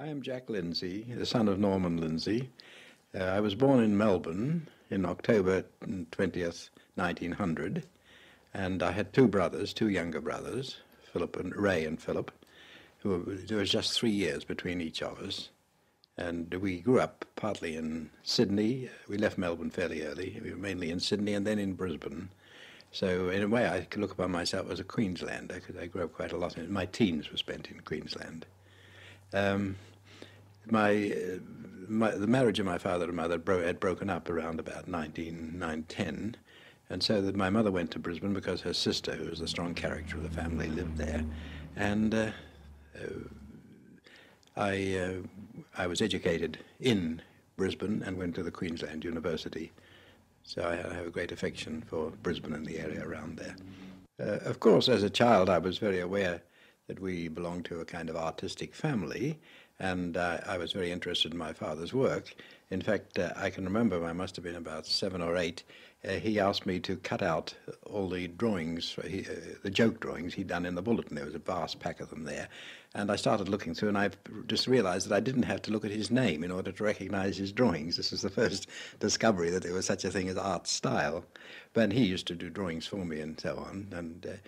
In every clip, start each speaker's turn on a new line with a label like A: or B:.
A: I am Jack Lindsay, the son of Norman Lindsay. I was born in Melbourne in October 20th, 1900, and I had two brothers, two younger brothers, Philip and Ray and Philip, there was just 3 years between each of us. And we grew up partly in Sydney. We left Melbourne fairly early. We were mainly in Sydney and then in Brisbane. So in a way I could look upon myself as a Queenslander because I grew up quite a lot. My teens were spent in Queensland. The marriage of my father and mother had broken up around about 1910, and so that my mother went to Brisbane because her sister, who was the strong character of the family, lived there, and I was educated in Brisbane and went to the Queensland University, so I have a great affection for Brisbane and the area around there. Of course, as a child, I was very aware that we belonged to a kind of artistic family, and I was very interested in my father's work. In fact, I can remember I must have been about 7 or 8. He asked me to cut out all the drawings, the joke drawings he'd done in the bulletin. There was a vast pack of them there. And I started looking through, and I just realized that I didn't have to look at his name in order to recognize his drawings. This was the first discovery that there was such a thing as art style. But he used to do drawings for me and so on. And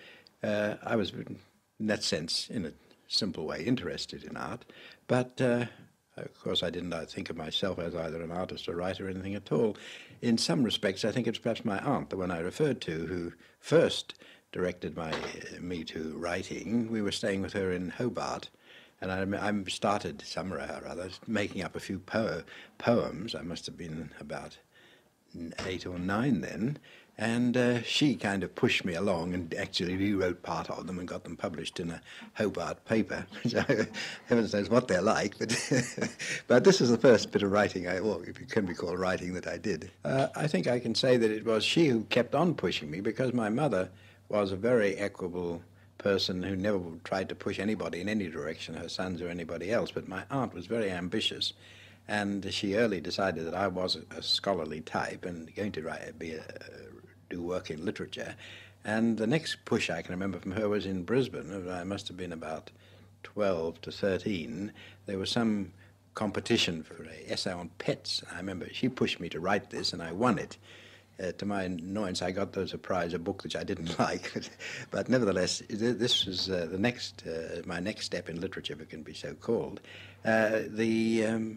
A: I was, in that sense, in a simple way, interested in art. But of course, I didn't think of myself as either an artist or writer or anything at all. In some respects, I think it's perhaps my aunt, the one I referred to, who first directed me to writing. We were staying with her in Hobart, and I started somehow or other making up a few poems. I must have been about 8 or 9 then, and she kind of pushed me along and actually rewrote part of them and got them published in a Hobart paper. So heavens knows what they're like, but this is the first bit of writing, or if it can be called writing, that I did. I think I can say that it was she who kept on pushing me, because my mother was a very equable person who never tried to push anybody in any direction, her sons or anybody else, but my aunt was very ambitious. And she early decided that I was a scholarly type and going to do work in literature. And the next push I can remember from her was in Brisbane. I must have been about 12 to 13. There was some competition for an essay on pets. I remember she pushed me to write this, and I won it. To my annoyance, I got as a prize a book which I didn't like, but nevertheless, this was my next step in literature, if it can be so called. The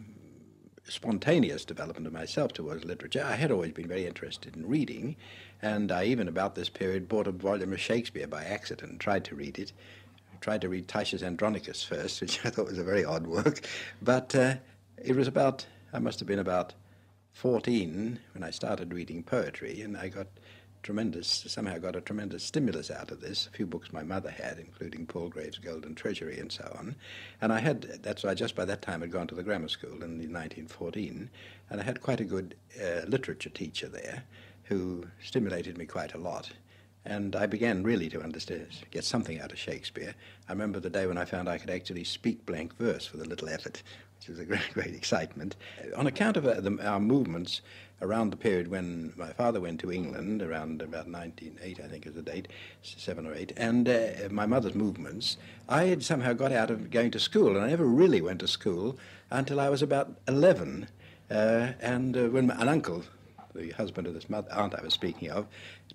A: spontaneous development of myself towards literature. I had always been very interested in reading, and I even about this period bought a volume of Shakespeare by accident and tried to read it. I tried to read Titius Andronicus first, which I thought was a very odd work, but it was I must have been about 14 when I started reading poetry, and I somehow got a tremendous stimulus out of this. A few books my mother had, including Palgrave's Golden Treasury and so on. And I just by that time had gone to the grammar school in 1914, and I had quite a good literature teacher there who stimulated me quite a lot. And I began really to get something out of Shakespeare. I remember the day when I found I could actually speak blank verse with a little effort, which was a great, great excitement. On account of our movements around the period when my father went to England, around about 1908, I think is the date, 7 or 8, and my mother's movements, I had somehow got out of going to school, and I never really went to school until I was about 11. And when an uncle, the husband of this aunt I was speaking of,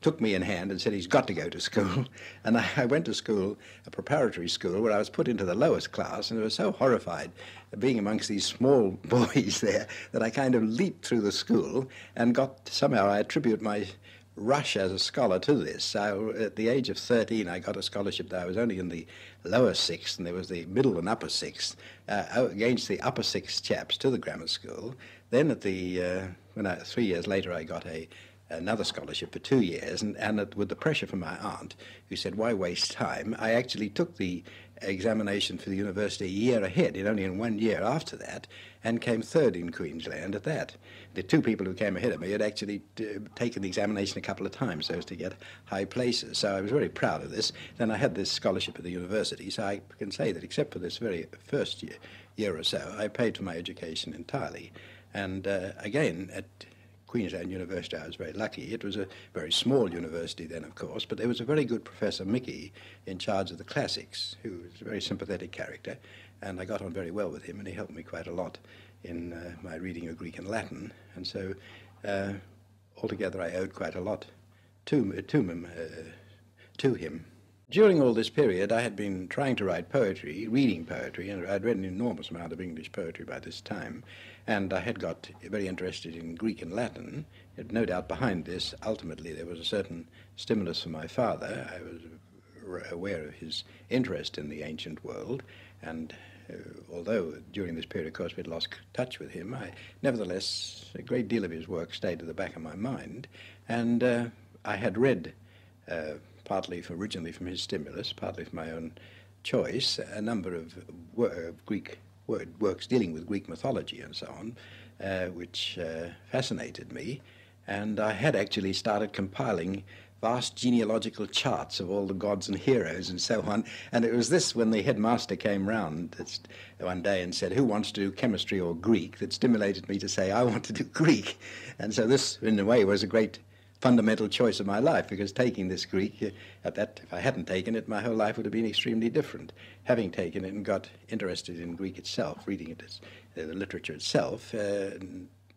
A: took me in hand and said he's got to go to school. And I went to school, a preparatory school, where I was put into the lowest class, and I was so horrified being amongst these small boys there that I kind of leaped through the school and somehow I attribute my rush as a scholar to this. So at the age of 13, I got a scholarship that I was only in the lower sixth, and there was the middle and upper sixth, against the upper sixth chaps to the grammar school. Then 3 years later, I got another scholarship for 2 years, and with the pressure from my aunt, who said, why waste time, I actually took the examination for the university a year ahead, only in 1 year after that, and came third in Queensland at that. The two people who came ahead of me had actually taken the examination a couple of times so as to get high places, so I was very proud of this. Then I had this scholarship at the university, so I can say that except for this very first year or so, I paid for my education entirely. And again, at Queensland University, I was very lucky. It was a very small university then, of course, but there was a very good Professor Mickey in charge of the classics, who was a very sympathetic character, and I got on very well with him, and he helped me quite a lot in my reading of Greek and Latin, and so altogether I owed quite a lot to him. During all this period, I had been trying to write poetry, reading poetry, and I'd read an enormous amount of English poetry by this time, and I had got very interested in Greek and Latin. And no doubt behind this, ultimately, there was a certain stimulus from my father. I was aware of his interest in the ancient world, and although during this period, of course, we'd lost touch with him, nevertheless, a great deal of his work stayed at the back of my mind, and I had read partly originally from his stimulus, partly from my own choice, a number of Greek works dealing with Greek mythology and so on, which fascinated me. And I had actually started compiling vast genealogical charts of all the gods and heroes and so on. And it was this, when the headmaster came round one day and said, "Who wants to do chemistry or Greek?" that stimulated me to say, "I want to do Greek." And so this, in a way, was a great fundamental choice of my life, because taking this Greek, if I hadn't taken it, my whole life would have been extremely different. Having taken it and got interested in Greek itself, reading it as the literature itself,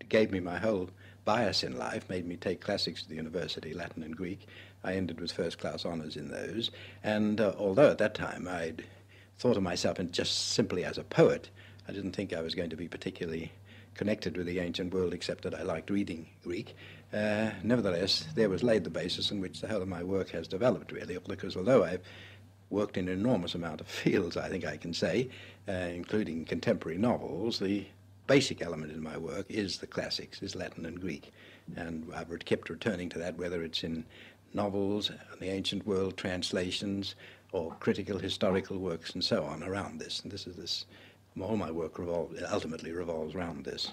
A: gave me my whole bias in life, made me take classics at the university, Latin and Greek. I ended with first-class honours in those, and although at that time I'd thought of myself just simply as a poet, I didn't think I was going to be particularly connected with the ancient world, except that I liked reading Greek. Nevertheless, there was laid the basis on which the whole of my work has developed, really, because although I've worked in an enormous amount of fields, I think I can say, including contemporary novels, the basic element in my work is the classics, is Latin and Greek. And I've kept returning to that, whether it's in novels, the ancient world, translations, or critical historical works and so on around this. And all my work ultimately revolves around this.